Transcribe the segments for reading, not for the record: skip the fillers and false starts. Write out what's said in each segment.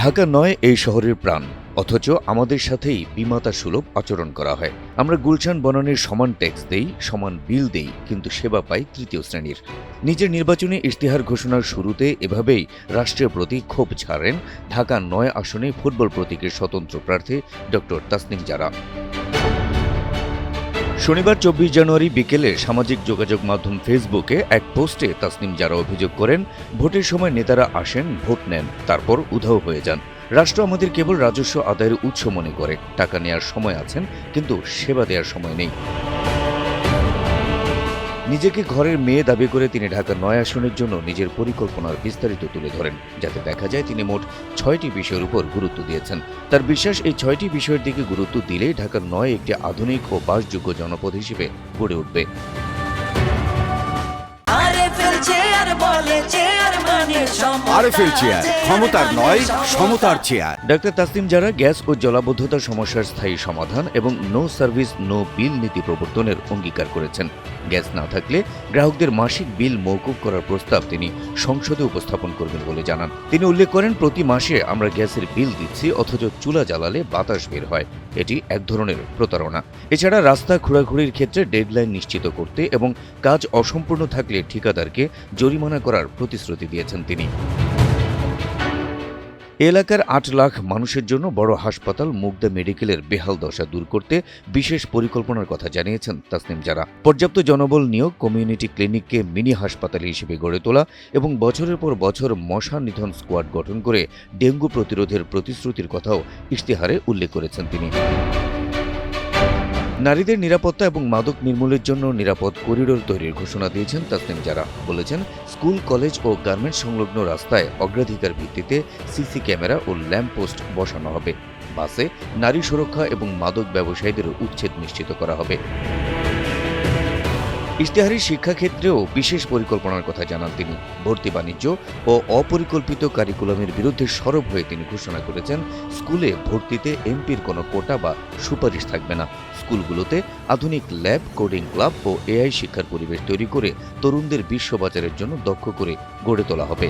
ঢাকা নয় এই শহরের প্রাণ, অথচ আমাদের সাথেই বিমাতা সুলভ আচরণ করা হয়। আমরা গুলশান বনানীর সমান ট্যাক্স দেই, সমান বিল দেই, কিন্তু সেবা পাই তৃতীয় শ্রেণীর। নিজের নির্বাচনী ইশতেহার ঘোষণার শুরুতে এভাবেই রাষ্ট্রের প্রতি ক্ষোভ ছাড়েন ঢাকা নয় আসনে ফুটবল প্রতীকের স্বতন্ত্র প্রার্থী ড তাসনিম জারা। শনিবার ২৪ জানুয়ারি বিকেলে সামাজিক যোগাযোগ মাধ্যম ফেসবুকে এক পোস্টে তাসনিম জারা অভিযোগ করেন, ভোটের সময় নেতারা আসেন, ভোট নেন, তারপর উধাও হয়ে যান। রাষ্ট্র আমাদের কেবল রাজস্ব আদায়ের উৎস মনে করে, টাকা নেয়ার সময় আছেন কিন্তু সেবা দেওয়ার সময় নেই। নিজেকে ঘরের মেয়ে দাবি করে তিনি ঢাকা নয় আসনের জন্য নিজের পরিকল্পনার বিস্তারিত তুলে ধরেন, যাতে দেখা যায় তিনি মোট ৬টি বিষয়ের উপর গুরুত্ব দিয়েছেন। তার বিশ্বাস, এই ৬টি বিষয়ের দিকে গুরুত্ব দিলেই ঢাকা নয় একটি আধুনিক ও বাসযোগ্য জনপদ হিসেবে গড়ে উঠবে। আরএফএল চেয়ার, ক্ষমতার নয় সমতার চেয়ার। ডাক্তার তাসনিম জারা গ্যাস ও জলাবদ্ধতা সমস্যার স্থায়ী সমাধান এবং নো সার্ভিস নো বিল নীতি প্রবর্তনের অঙ্গীকার করেছেন। গ্যাস না থাকলে গ্রাহকদের মাসিক বিল মওকুফ করার প্রস্তাব তিনি সংসদে উপস্থাপন করবেন বলে জানান। তিনি উল্লেখ করেন, প্রতি মাসে আমরা গ্যাসের বিল দিচ্ছি, অথচ চুলা জ্বালালে বাতাস বের হয়। এটি এক ধরনের প্রতারণা। এছাড়া রাস্তা খোঁড়াখুড়ির ক্ষেত্রে ডেডলাইন নিশ্চিত করতে এবং কাজ অসম্পূর্ণ থাকলে ঠিকাদারকে জরিমানা করার প্রতিশ্রুতি দিয়েছেন তিনি। এলাকার ৮ লাখ মানুষের জন্য বড় হাসপাতাল মুগদা মেডিকেলের বেহাল দশা দূর করতে বিশেষ পরিকল্পনার কথা জানিয়েছেন তাসনিম জারা। পর্যাপ্ত জনবল নিয়োগ, কমিউনিটি ক্লিনিককে মিনি হাসপাতাল হিসেবে গড়ে তোলা এবং বছরের পর বছর মশা নিধন স্কোয়াড গঠন করে ডেঙ্গু প্রতিরোধের প্রতিশ্রুতির কথাও ইশতেহারে উল্লেখ করেছেন তিনি। নারীদের নিরাপত্তা এবং মাদক নির্মূলের জন্য নিরাপদ করিডোর তৈরির ঘোষণা দিয়েছেন তাসনিম জারা। বলেছেন, স্কুল, কলেজ ও গার্মেন্টস সংলগ্ন রাস্তায় অগ্রাধিকার ভিত্তিতে সিসি ক্যামেরা ও ল্যাম্পপোস্ট বসানো হবে। বাসে নারী সুরক্ষা এবং মাদক ব্যবসায়ীদের উচ্ছেদ নিশ্চিত করা হবে। ইশতেহারে শিক্ষাক্ষেত্রেও বিশেষ পরিকল্পনার কথা জানান তিনি। ভর্তি বাণিজ্য ও অপরিকল্পিত কারিকুলামের বিরুদ্ধে সরব হয়ে তিনি ঘোষণা করেছেন, স্কুলে ভর্তিতে এমপির কোনো কোটা বা সুপারিশ থাকবে না। স্কুলগুলোতে আধুনিক ল্যাব, কোডিং ক্লাব ও এআই শিক্ষার পরিবেশ তৈরি করে তরুণদের বিশ্ববাজারের জন্য দক্ষ করে গড়ে তোলা হবে।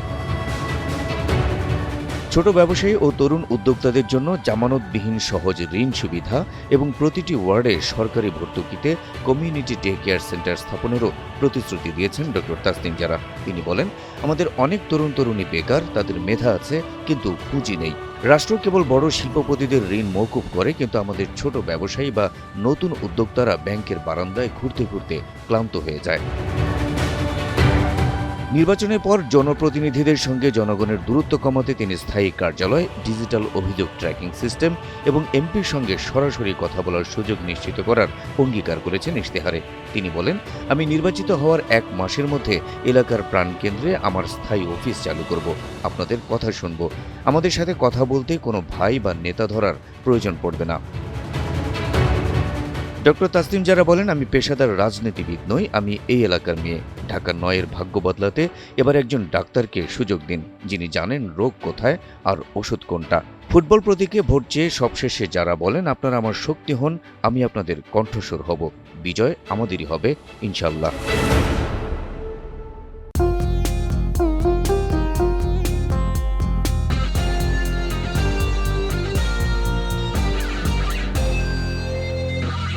ছোট ব্যবসায়ী ও তরুণ উদ্যোক্তাদের জন্য জামানতবিহীন সহজ ঋণ সুবিধা এবং প্রতিটি ওয়ার্ডে সরকারি ভর্তুকিতে কমিউনিটি ডে কেয়ার সেন্টার স্থাপনেরও প্রতিশ্রুতি দিয়েছেন ড তাসনিম জারা। তিনি বলেন, আমাদের অনেক তরুণ তরুণী বেকার, তাদের মেধা আছে কিন্তু পুঁজি নেই। রাষ্ট্র কেবল বড় শিল্পপতিদের ঋণ মওকুফ করে, কিন্তু আমাদের ছোট ব্যবসায়ী বা নতুন উদ্যোক্তারা ব্যাংকের বারান্দায় ঘুরতে ঘুরতে ক্লান্ত হয়ে যায়। নির্বাচনের পর জনপ্রতিনিধিদের সঙ্গে জনগণের দূরত্ব কমাতে তিনি স্থায়ী কার্যালয়, ডিজিটাল অভিযোগ ট্র্যাকিং সিস্টেম এবং এমপির সঙ্গে সরাসরি কথা বলার সুযোগ নিশ্চিত করার অঙ্গীকার করেছেন ইশতেহারে। তিনি বলেন, আমি নির্বাচিত হওয়ার ১ মাসের মধ্যে এলাকার প্রাণকেন্দ্রে আমার স্থায়ী অফিস চালু করব। আপনাদের কথা শুনব। আমাদের সাথে কথা বলতে কোনো ভাই বা নেতা ধরার প্রয়োজন পড়বে না। ড তাসনিম জারা বলেন, আমি পেশাদার রাজনীতিবিদ নই, আমি এই এলাকার মেয়ে। ঢাকা নয়ের ভাগ্য বদলাতে এবার একজন ডাক্তারকে সুযোগ দিন, যিনি জানেন রোগ কোথায় আর ওষুধ কোনটা। ফুটবল প্রতীকে ভোট চেয়ে সবশেষে যারা বলেন, আপনারা আমার শক্তি হন, আমি আপনাদের কণ্ঠস্বর হব। বিজয় আমাদেরই হবে, ইনশাল্লাহ।